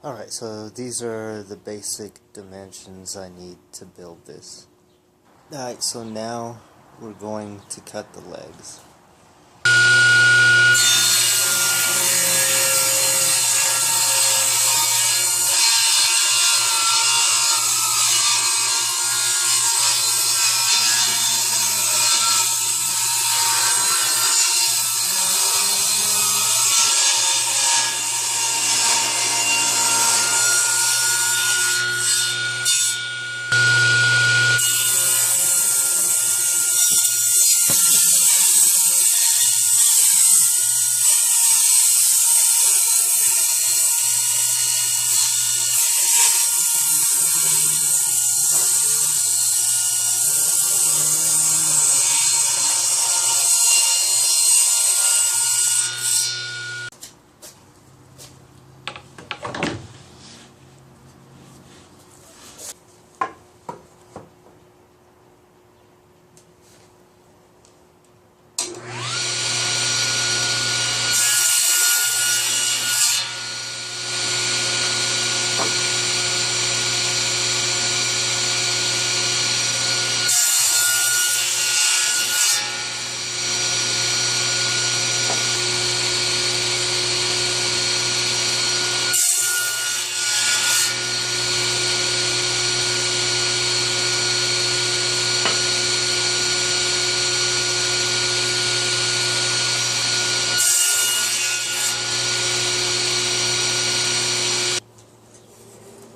Alright, so these are the basic dimensions I need to build this. Alright, so now we're going to cut the legs.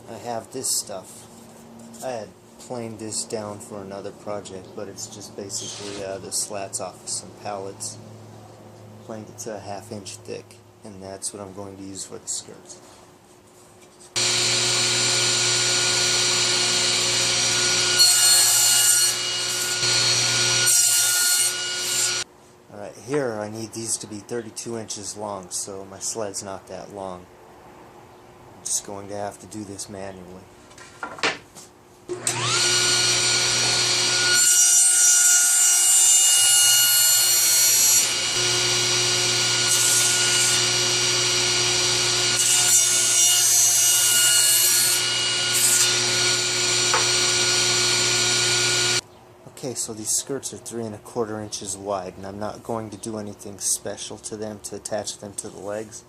I have this stuff. I had planed this down for another project, but it's just basically the slats off some pallets. Planed it to a 1/2 inch thick, and that's what I'm going to use for the skirts. Alright, here I need these to be 32 inches long, so my sled's not that long. I'm just going to have to do this manually. Okay, so these skirts are 3 1/4 inches wide, and I'm not going to do anything special to them to attach them to the legs.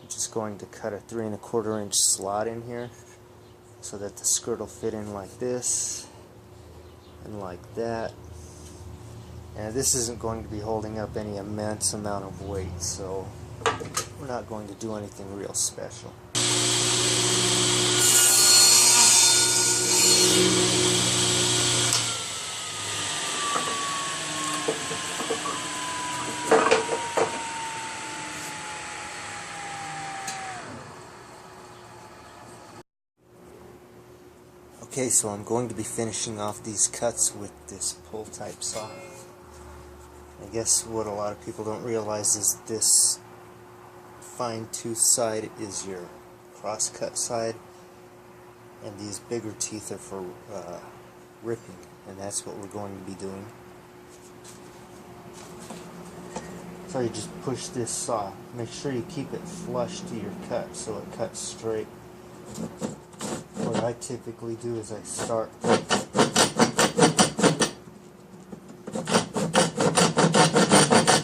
I'm just going to cut a 3 1/4 inch slot in here so that the skirt will fit in like this and like that. And this isn't going to be holding up any immense amount of weight, so we're not going to do anything real special. Okay, so I'm going to be finishing off these cuts with this pull type saw. I guess what a lot of people don't realize is this fine tooth side is your cross cut side, and these bigger teeth are for ripping, and that's what we're going to be doing. So you just push this saw. Make sure you keep it flush to your cut so it cuts straight. What I typically do is I start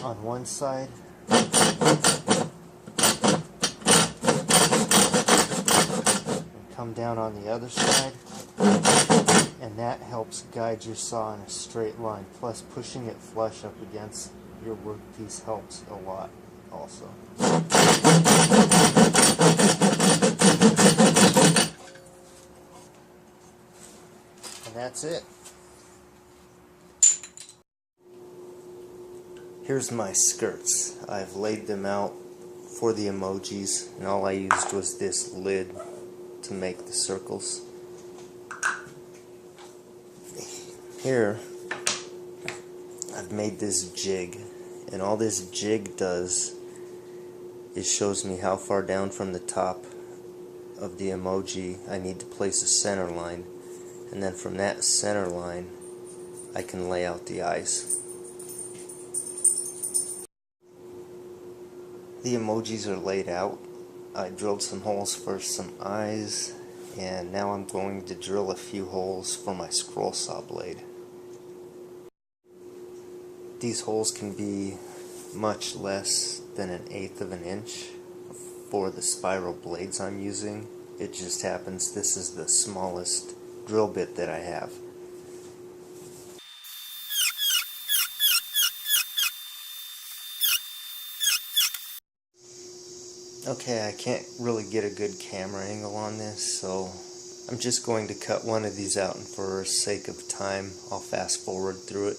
on one side and come down on the other side, and that helps guide your saw in a straight line. Plus, pushing it flush up against your workpiece helps a lot also. And that's it. Here's my skirts. I've laid them out for the emojis, and all I used was this lid to make the circles. Here, I've made this jig, and all this jig does is shows me how far down from the top of the emoji I need to place a center line, and then from that center line I can lay out the eyes. The emojis are laid out. I drilled some holes for some eyes, and now I'm going to drill a few holes for my scroll saw blade. These holes can be much less than 1/8 of an inch for the spiral blades I'm using. It just happens this is the smallest drill bit that I have. Okay, I can't really get a good camera angle on this, so I'm just going to cut one of these out, and for sake of time I'll fast forward through it.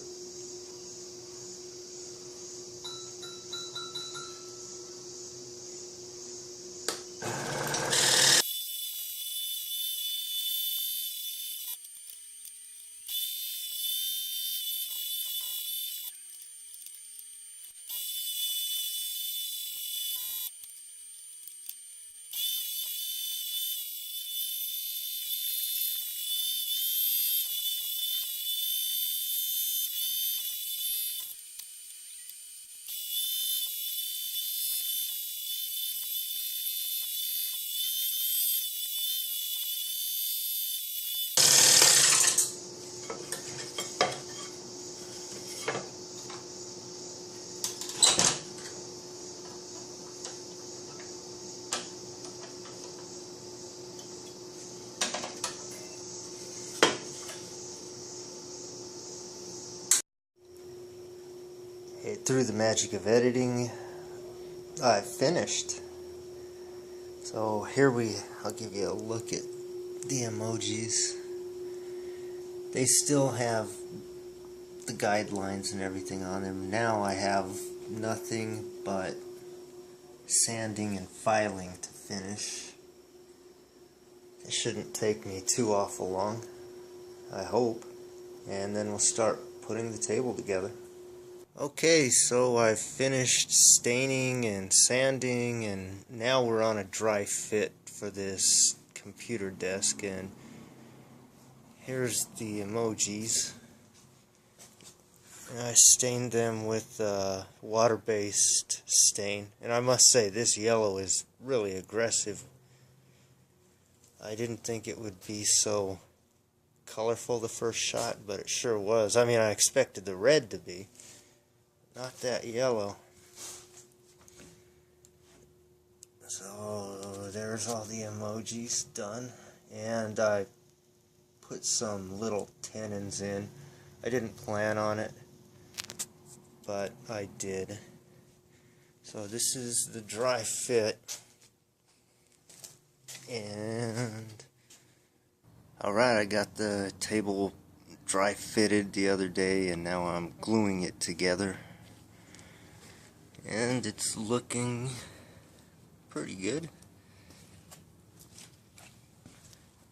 Through the magic of editing, I finished. So I'll give you a look at the emojis. They still have the guidelines and everything on them. Now I have nothing but sanding and filing to finish. It shouldn't take me too awful long, I hope. And then we'll start putting the table together. Okay, so I've finished staining and sanding, and now we're on a dry fit for this computer desk, and here's the emojis. I stained them with water-based stain, and I must say this yellow is really aggressive. I didn't think it would be so colorful the first shot, but it sure was. I mean, I expected the red to be. Not that yellow. So there's all the emojis done, and I put some little tenons in. I didn't plan on it, but I did. So this is the dry fit, and alright, I got the table dry fitted the other day, and now I'm gluing it together. And it's looking pretty good.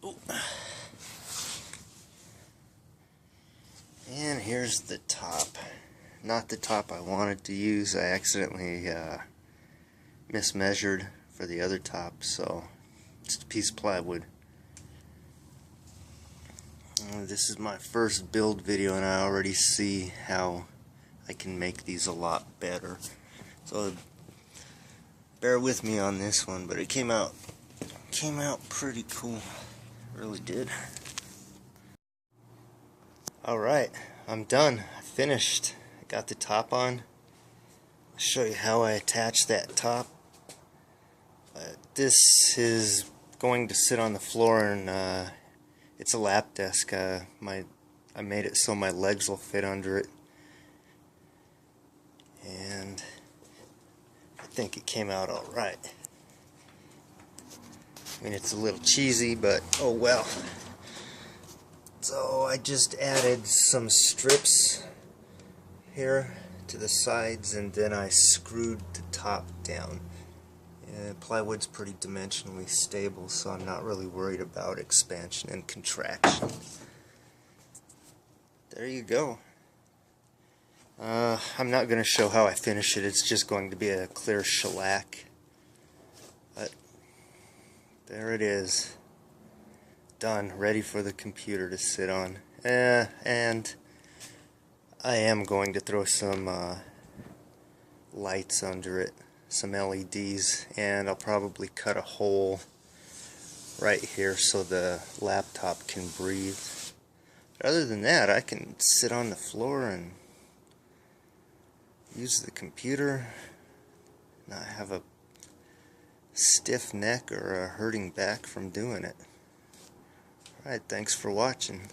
Ooh. And here's the top. Not the top I wanted to use. I accidentally mismeasured for the other top, so it's a piece of plywood. This is my first build video, and I already see how I can make these a lot better. So bear with me on this one, but it came out pretty cool. It really did. Alright, I'm done. I finished. I got the top on. I'll show you how I attach that top. This is going to sit on the floor, and it's a lap desk. I made it so my legs will fit under it. And I think it came out alright. I mean, it's a little cheesy, but oh well. So I just added some strips here to the sides, and then I screwed the top down. Plywood's pretty dimensionally stable, so I'm not really worried about expansion and contraction. There you go. I'm not going to show how I finish it. It's just going to be a clear shellac. But there it is. Done. Ready for the computer to sit on. And I am going to throw some lights under it. some LEDs, and I'll probably cut a hole right here so the laptop can breathe. But other than that, I can sit on the floor and use the computer, not have a stiff neck or a hurting back from doing it. Alright, thanks for watching.